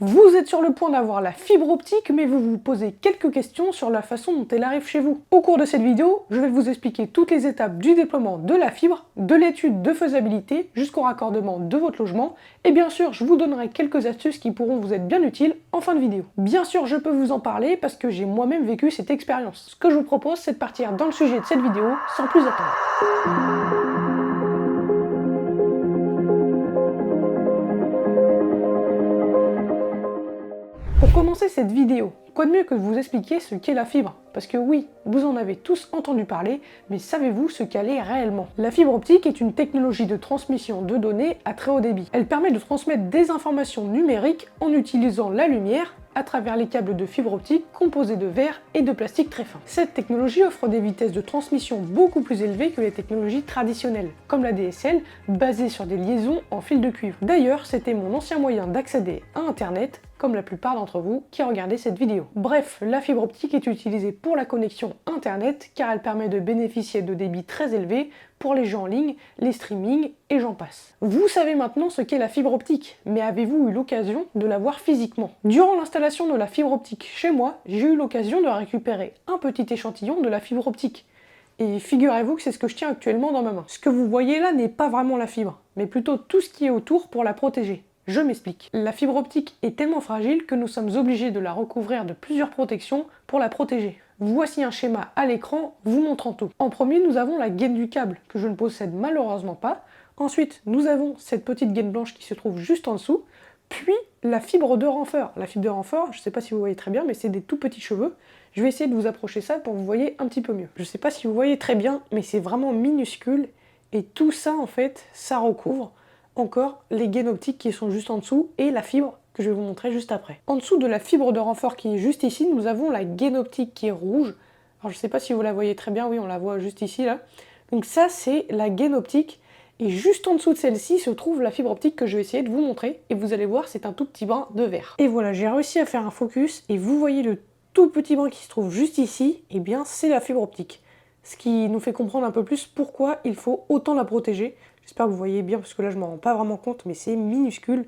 Vous êtes sur le point d'avoir la fibre optique, mais vous vous posez quelques questions sur la façon dont elle arrive chez vous. Au cours de cette vidéo, je vais vous expliquer toutes les étapes du déploiement de la fibre, de l'étude de faisabilité jusqu'au raccordement de votre logement, et bien sûr, je vous donnerai quelques astuces qui pourront vous être bien utiles en fin de vidéo. Bien sûr, je peux vous en parler parce que j'ai moi-même vécu cette expérience. Ce que je vous propose, c'est de partir dans le sujet de cette vidéo sans plus attendre. Pour commencer cette vidéo, quoi de mieux que de vous expliquer ce qu'est la fibre? Parce que oui, vous en avez tous entendu parler, mais savez-vous ce qu'elle est réellement? La fibre optique est une technologie de transmission de données à très haut débit. Elle permet de transmettre des informations numériques en utilisant la lumière à travers les câbles de fibre optique composés de verre et de plastique très fin. Cette technologie offre des vitesses de transmission beaucoup plus élevées que les technologies traditionnelles, comme la DSL, basée sur des liaisons en fil de cuivre. D'ailleurs, c'était mon ancien moyen d'accéder à Internet, comme la plupart d'entre vous qui regardez cette vidéo. Bref, la fibre optique est utilisée pour la connexion Internet car elle permet de bénéficier de débits très élevés pour les jeux en ligne, les streamings et j'en passe. Vous savez maintenant ce qu'est la fibre optique, mais avez-vous eu l'occasion de la voir physiquement? Durant l'installation de la fibre optique chez moi, j'ai eu l'occasion de récupérer un petit échantillon de la fibre optique. Et figurez-vous que c'est ce que je tiens actuellement dans ma main. Ce que vous voyez là n'est pas vraiment la fibre, mais plutôt tout ce qui est autour pour la protéger. Je m'explique. La fibre optique est tellement fragile que nous sommes obligés de la recouvrir de plusieurs protections pour la protéger. Voici un schéma à l'écran vous montrant tout. En premier, nous avons la gaine du câble, que je ne possède malheureusement pas. Ensuite, nous avons cette petite gaine blanche qui se trouve juste en dessous. Puis, la fibre de renfort. La fibre de renfort, je ne sais pas si vous voyez très bien, mais c'est des tout petits cheveux. Je vais essayer de vous approcher ça pour que vous voyez un petit peu mieux. Je ne sais pas si vous voyez très bien, mais c'est vraiment minuscule. Et tout ça, en fait, ça recouvre encore les gaines optiques qui sont juste en dessous et la fibre que je vais vous montrer juste après. En dessous de la fibre de renfort qui est juste ici, nous avons la gaine optique qui est rouge. Alors je ne sais pas si vous la voyez très bien, oui on la voit juste ici là. Donc ça c'est la gaine optique et juste en dessous de celle-ci se trouve la fibre optique que je vais essayer de vous montrer et vous allez voir c'est un tout petit brin de vert. Et voilà, j'ai réussi à faire un focus et vous voyez le tout petit brin qui se trouve juste ici, et bien c'est la fibre optique. Ce qui nous fait comprendre un peu plus pourquoi il faut autant la protéger. J'espère que vous voyez bien parce que là je m'en rends pas vraiment compte, mais c'est minuscule.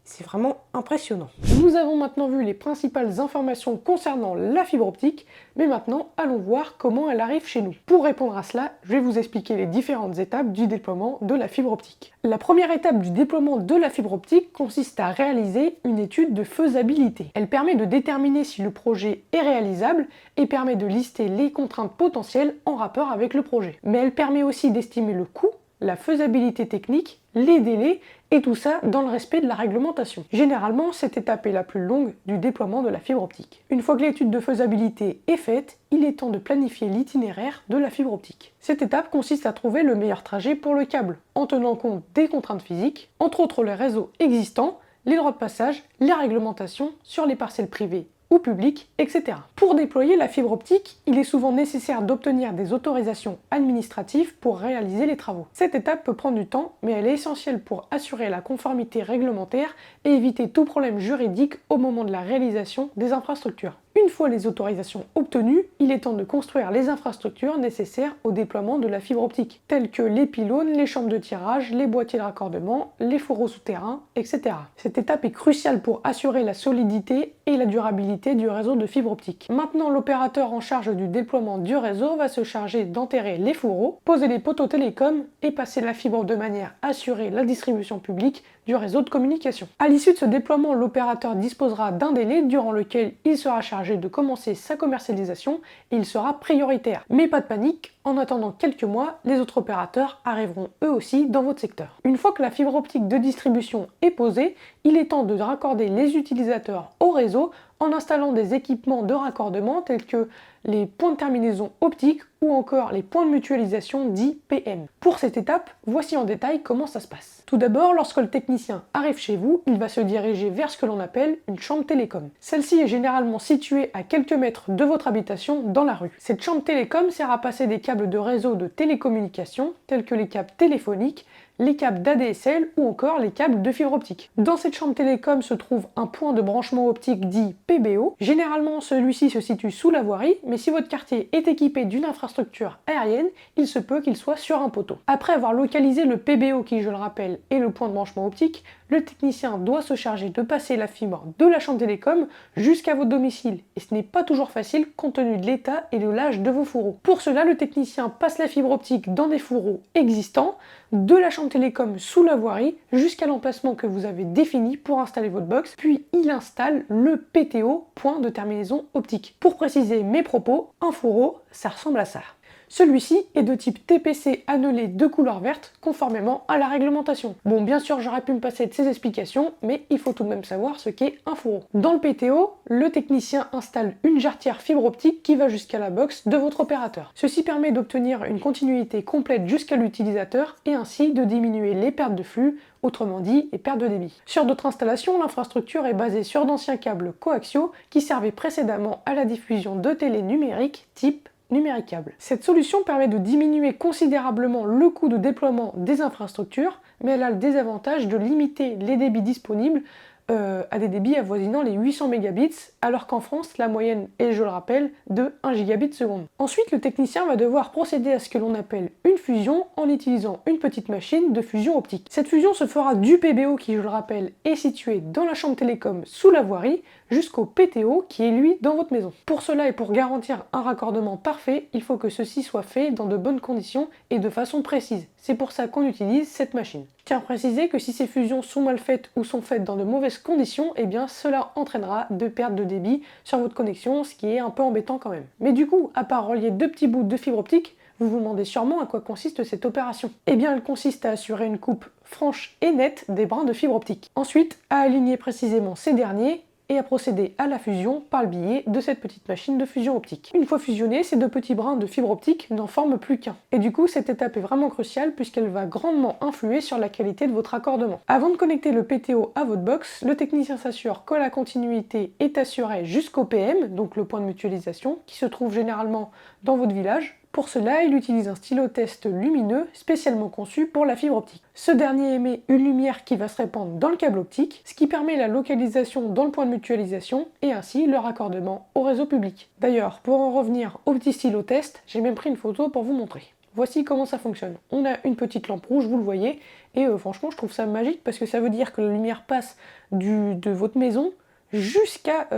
C'est vraiment impressionnant. Nous avons maintenant vu les principales informations concernant la fibre optique, mais maintenant allons voir comment elle arrive chez nous. Pour répondre à cela, je vais vous expliquer les différentes étapes du déploiement de la fibre optique. La première étape du déploiement de la fibre optique consiste à réaliser une étude de faisabilité. Elle permet de déterminer si le projet est réalisable et permet de lister les contraintes potentielles en rapport avec le projet. Mais elle permet aussi d'estimer le coût, la faisabilité technique, les délais, et tout ça dans le respect de la réglementation. Généralement, cette étape est la plus longue du déploiement de la fibre optique. Une fois que l'étude de faisabilité est faite, il est temps de planifier l'itinéraire de la fibre optique. Cette étape consiste à trouver le meilleur trajet pour le câble, en tenant compte des contraintes physiques, entre autres les réseaux existants, les droits de passage, les réglementations sur les parcelles privées ou public, etc. Pour déployer la fibre optique, il est souvent nécessaire d'obtenir des autorisations administratives pour réaliser les travaux. Cette étape peut prendre du temps, mais elle est essentielle pour assurer la conformité réglementaire et éviter tout problème juridique au moment de la réalisation des infrastructures. Une fois les autorisations obtenues, il est temps de construire les infrastructures nécessaires au déploiement de la fibre optique, telles que les pylônes, les chambres de tirage, les boîtiers de raccordement, les fourreaux souterrains, etc. Cette étape est cruciale pour assurer la solidité et la durabilité du réseau de fibre optique. Maintenant, l'opérateur en charge du déploiement du réseau va se charger d'enterrer les fourreaux, poser les poteaux télécoms et passer la fibre de manière à assurer la distribution publique du réseau de communication. À l'issue de ce déploiement, l'opérateur disposera d'un délai durant lequel il sera chargé de commencer sa commercialisation et il sera prioritaire. Mais pas de panique, en attendant quelques mois, les autres opérateurs arriveront eux aussi dans votre secteur. Une fois que la fibre optique de distribution est posée, il est temps de raccorder les utilisateurs au réseau en installant des équipements de raccordement tels que les points de terminaison optique ou encore les points de mutualisation dits PM. Pour cette étape, voici en détail comment ça se passe. Tout d'abord, lorsque le technicien arrive chez vous, il va se diriger vers ce que l'on appelle une chambre télécom. Celle-ci est généralement située à quelques mètres de votre habitation dans la rue. Cette chambre télécom sert à passer des câbles de réseau de télécommunication tels que les câbles téléphoniques, les câbles d'ADSL ou encore les câbles de fibre optique. Dans cette chambre télécom se trouve un point de branchement optique dit PBO. Généralement, celui-ci se situe sous la voirie, mais si votre quartier est équipé d'une infrastructure aérienne, il se peut qu'il soit sur un poteau. Après avoir localisé le PBO qui, je le rappelle, est le point de branchement optique, le technicien doit se charger de passer la fibre de la chambre télécom jusqu'à votre domicile. Et ce n'est pas toujours facile compte tenu de l'état et de l'âge de vos fourreaux. Pour cela, le technicien passe la fibre optique dans des fourreaux existants, de la chambre télécom sous la voirie jusqu'à l'emplacement que vous avez défini pour installer votre box, puis il installe le PTO, point de terminaison optique. Pour préciser mes propos, un fourreau, ça ressemble à ça. Celui-ci est de type TPC annelé de couleur verte, conformément à la réglementation. Bon, bien sûr, j'aurais pu me passer de ces explications, mais il faut tout de même savoir ce qu'est un fourreau. Dans le PTO, le technicien installe une jarretière fibre optique qui va jusqu'à la box de votre opérateur. Ceci permet d'obtenir une continuité complète jusqu'à l'utilisateur et ainsi de diminuer les pertes de flux, autrement dit les pertes de débit. Sur d'autres installations, l'infrastructure est basée sur d'anciens câbles coaxiaux qui servaient précédemment à la diffusion de télé numérique type numéricable. Cette solution permet de diminuer considérablement le coût de déploiement des infrastructures, mais elle a le désavantage de limiter les débits disponibles à des débits avoisinant les 800 mégabits, alors qu'en France, la moyenne est, je le rappelle, de 1 gigabit seconde. Ensuite, le technicien va devoir procéder à ce que l'on appelle une fusion en utilisant une petite machine de fusion optique. Cette fusion se fera du PBO qui, je le rappelle, est situé dans la chambre télécom sous la voirie, jusqu'au PTO qui est lui dans votre maison. Pour cela et pour garantir un raccordement parfait, il faut que ceci soit fait dans de bonnes conditions et de façon précise. C'est pour ça qu'on utilise cette machine. Je tiens à préciser que si ces fusions sont mal faites ou sont faites dans de mauvaises conditions, eh bien cela entraînera de pertes de débit sur votre connexion, ce qui est un peu embêtant quand même. Mais du coup, à part relier deux petits bouts de fibre optique, vous vous demandez sûrement à quoi consiste cette opération. Eh bien, elle consiste à assurer une coupe franche et nette des brins de fibre optique. Ensuite, à aligner précisément ces derniers et à procéder à la fusion par le biais de cette petite machine de fusion optique. Une fois fusionnés, ces deux petits brins de fibre optique n'en forment plus qu'un. Et du coup, cette étape est vraiment cruciale puisqu'elle va grandement influer sur la qualité de votre raccordement. Avant de connecter le PTO à votre box, le technicien s'assure que la continuité est assurée jusqu'au PM, donc le point de mutualisation, qui se trouve généralement dans votre village. Pour cela, il utilise un stylo test lumineux spécialement conçu pour la fibre optique. Ce dernier émet une lumière qui va se répandre dans le câble optique, ce qui permet la localisation dans le point de mutualisation et ainsi le raccordement au réseau public. D'ailleurs, pour en revenir au petit stylo test, j'ai même pris une photo pour vous montrer. Voici comment ça fonctionne. On a une petite lampe rouge, vous le voyez, et franchement je trouve ça magique parce que ça veut dire que la lumière passe de votre maison jusqu'à,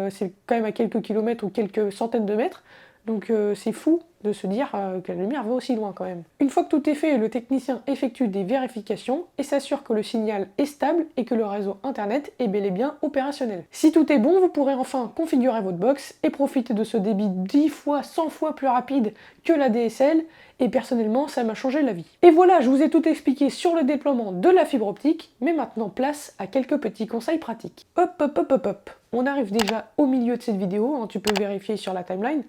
c'est quand même à quelques kilomètres ou quelques centaines de mètres, donc c'est fou de se dire que la lumière va aussi loin quand même. Une fois que tout est fait, le technicien effectue des vérifications et s'assure que le signal est stable et que le réseau internet est bel et bien opérationnel. Si tout est bon, vous pourrez enfin configurer votre box et profiter de ce débit 10 fois, 100 fois plus rapide que la DSL, et personnellement ça m'a changé la vie. Et voilà, je vous ai tout expliqué sur le déploiement de la fibre optique, mais maintenant place à quelques petits conseils pratiques. Hop hop hop hop hop, on arrive déjà au milieu de cette vidéo, hein, tu peux vérifier sur la timeline.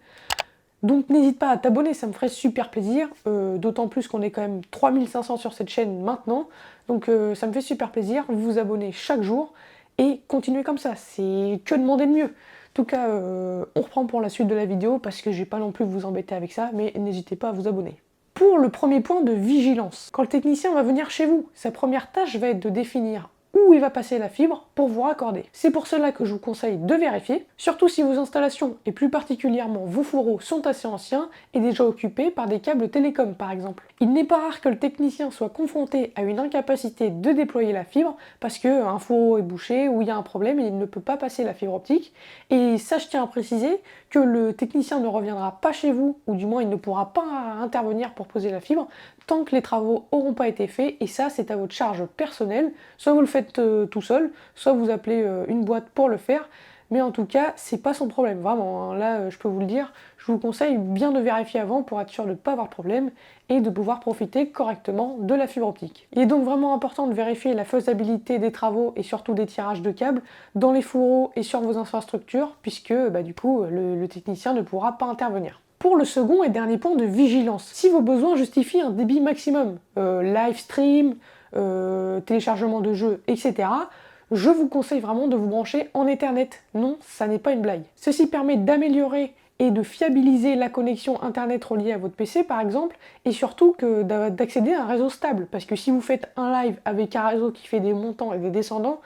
Donc n'hésite pas à t'abonner, ça me ferait super plaisir, d'autant plus qu'on est quand même 3500 sur cette chaîne maintenant, donc ça me fait super plaisir, vous vous abonnez chaque jour et continuez comme ça, c'est que demander de mieux. En tout cas, on reprend pour la suite de la vidéo parce que je vais pas non plus vous embêter avec ça, mais n'hésitez pas à vous abonner. Pour le premier point de vigilance, quand le technicien va venir chez vous, sa première tâche va être de définir où il va passer la fibre pour vous raccorder. C'est pour cela que je vous conseille de vérifier, surtout si vos installations et plus particulièrement vos fourreaux sont assez anciens et déjà occupés par des câbles télécom par exemple. Il n'est pas rare que le technicien soit confronté à une incapacité de déployer la fibre parce qu'un fourreau est bouché ou il y a un problème et il ne peut pas passer la fibre optique. Et ça, je tiens à préciser que le technicien ne reviendra pas chez vous, ou du moins il ne pourra pas intervenir pour poser la fibre tant que les travaux n'auront pas été faits, et ça c'est à votre charge personnelle, soit vous le faites tout seul, soit vous appelez une boîte pour le faire, mais en tout cas c'est pas son problème, vraiment, hein. Là je peux vous le dire, je vous conseille bien de vérifier avant pour être sûr de ne pas avoir de problème et de pouvoir profiter correctement de la fibre optique. Il est donc vraiment important de vérifier la faisabilité des travaux et surtout des tirages de câbles dans les fourreaux et sur vos infrastructures, puisque du coup le technicien ne pourra pas intervenir. Pour le second et dernier point de vigilance, si vos besoins justifient un débit maximum, live stream, téléchargement de jeux, etc., je vous conseille vraiment de vous brancher en Ethernet. Non, ça n'est pas une blague. Ceci permet d'améliorer et de fiabiliser la connexion internet reliée à votre PC par exemple, et surtout d'accéder à un réseau stable, parce que si vous faites un live avec un réseau qui fait des montants et des descendants,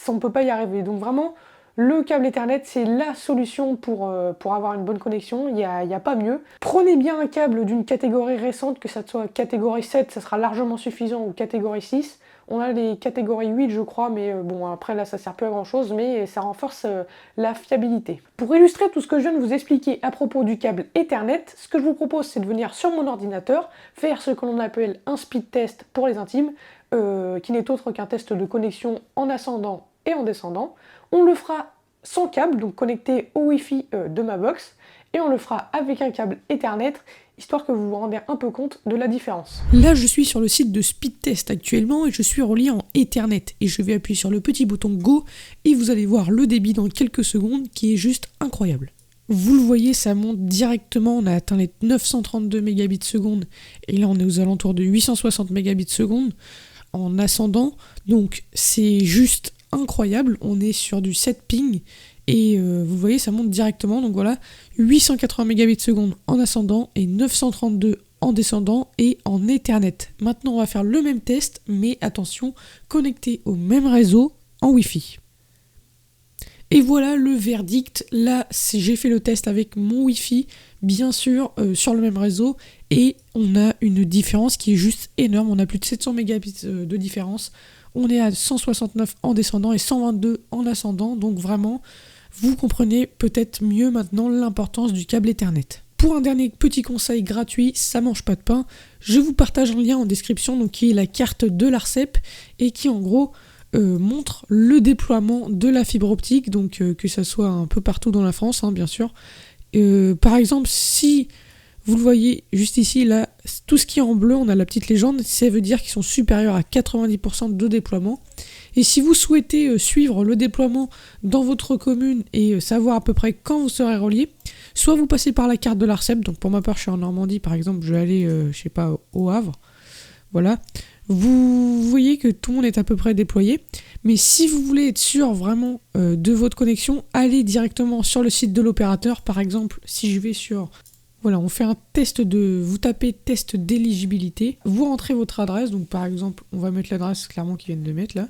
on ne peut pas y arriver. Donc vraiment, le câble Ethernet, c'est la solution pour avoir une bonne connexion, il n'y a pas mieux. Prenez bien un câble d'une catégorie récente, que ça soit catégorie 7, ça sera largement suffisant, ou catégorie 6. On a les catégories 8 je crois, mais bon après là ça sert plus à grand chose, mais ça renforce la fiabilité. Pour illustrer tout ce que je viens de vous expliquer à propos du câble Ethernet, ce que je vous propose c'est de venir sur mon ordinateur, faire ce que l'on appelle un speed test pour les intimes, qui n'est autre qu'un test de connexion en ascendant et en descendant. On le fera sans câble, donc connecté au Wi-Fi de ma box, et on le fera avec un câble Ethernet, histoire que vous vous rendez un peu compte de la différence. Là, je suis sur le site de Speedtest actuellement et je suis relié en Ethernet. Et je vais appuyer sur le petit bouton Go et vous allez voir le débit dans quelques secondes qui est juste incroyable. Vous le voyez, ça monte directement, on a atteint les 932 mégabits seconde et là on est aux alentours de 860 mégabits seconde en ascendant. Donc c'est juste incroyable, on est sur du 7 ping. Et vous voyez, ça monte directement, donc voilà, 880 mégabits seconde en ascendant et 932 en descendant et en Ethernet. Maintenant, on va faire le même test, mais attention, connecté au même réseau en Wi-Fi. Et voilà le verdict. Là, j'ai fait le test avec mon Wi-Fi, bien sûr, sur le même réseau, et on a une différence qui est juste énorme. On a plus de 700 mégabits de différence. On est à 169 en descendant et 122 en ascendant, donc vraiment, vous comprenez peut-être mieux maintenant l'importance du câble Ethernet. Pour un dernier petit conseil gratuit, ça mange pas de pain, je vous partage un lien en description donc qui est la carte de l'Arcep et qui en gros montre le déploiement de la fibre optique, donc que ça soit un peu partout dans la France, hein, bien sûr. Par exemple, si vous le voyez juste ici, là, tout ce qui est en bleu, on a la petite légende, ça veut dire qu'ils sont supérieurs à 90% de déploiement. Et si vous souhaitez suivre le déploiement dans votre commune et savoir à peu près quand vous serez relié, soit vous passez par la carte de l'Arcep, donc pour ma part je suis en Normandie par exemple, je vais aller, je sais pas, au Havre, voilà. Vous voyez que tout le monde est à peu près déployé, mais si vous voulez être sûr vraiment de votre connexion, allez directement sur le site de l'opérateur. Par exemple, si je vais sur... Voilà, on fait un test de... Vous tapez test d'éligibilité, vous rentrez votre adresse, donc par exemple, on va mettre l'adresse clairement qu'ils viennent de mettre là.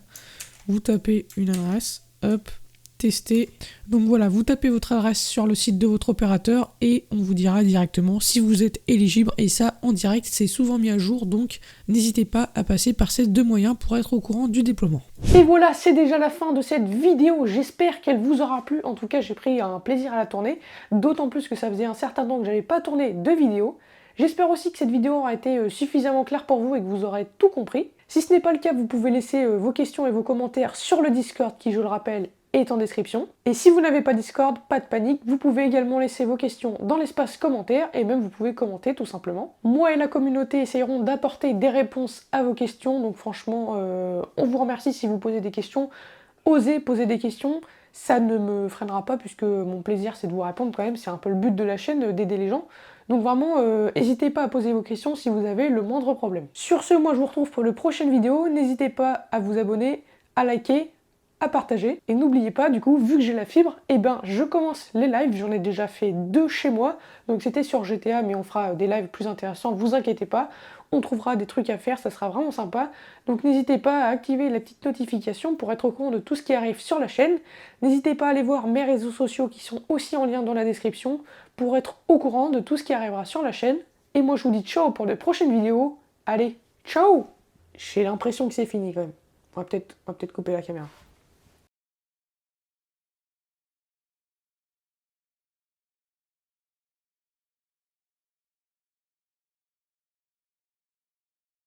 Vous tapez une adresse, hop, tester. Donc voilà, vous tapez votre adresse sur le site de votre opérateur et on vous dira directement si vous êtes éligible. Et ça, en direct, c'est souvent mis à jour, donc n'hésitez pas à passer par ces deux moyens pour être au courant du déploiement. Et voilà, c'est déjà la fin de cette vidéo. J'espère qu'elle vous aura plu. En tout cas, j'ai pris un plaisir à la tourner, d'autant plus que ça faisait un certain temps que j'avais pas tourné de vidéo. J'espère aussi que cette vidéo aura été suffisamment claire pour vous et que vous aurez tout compris. Si ce n'est pas le cas, vous pouvez laisser vos questions et vos commentaires sur le Discord qui, je le rappelle, est en description. Et si vous n'avez pas Discord, pas de panique, vous pouvez également laisser vos questions dans l'espace commentaires et même vous pouvez commenter tout simplement. Moi et la communauté essayerons d'apporter des réponses à vos questions, donc franchement, on vous remercie si vous posez des questions. Osez poser des questions, ça ne me freinera pas puisque mon plaisir c'est de vous répondre quand même, c'est un peu le but de la chaîne, d'aider les gens. Donc vraiment, n'hésitez pas à poser vos questions si vous avez le moindre problème. Sur ce, moi je vous retrouve pour une prochaine vidéo, n'hésitez pas à vous abonner, à liker, à partager. Et n'oubliez pas, du coup, vu que j'ai la fibre, eh ben je commence les lives, j'en ai déjà fait 2 chez moi, donc c'était sur GTA, mais on fera des lives plus intéressants, vous inquiétez pas, on trouvera des trucs à faire, ça sera vraiment sympa. Donc n'hésitez pas à activer la petite notification pour être au courant de tout ce qui arrive sur la chaîne. N'hésitez pas à aller voir mes réseaux sociaux qui sont aussi en lien dans la description pour être au courant de tout ce qui arrivera sur la chaîne. Et moi je vous dis ciao pour de prochaines vidéos. Allez, ciao! J'ai l'impression que c'est fini quand même. On va peut-être couper la caméra.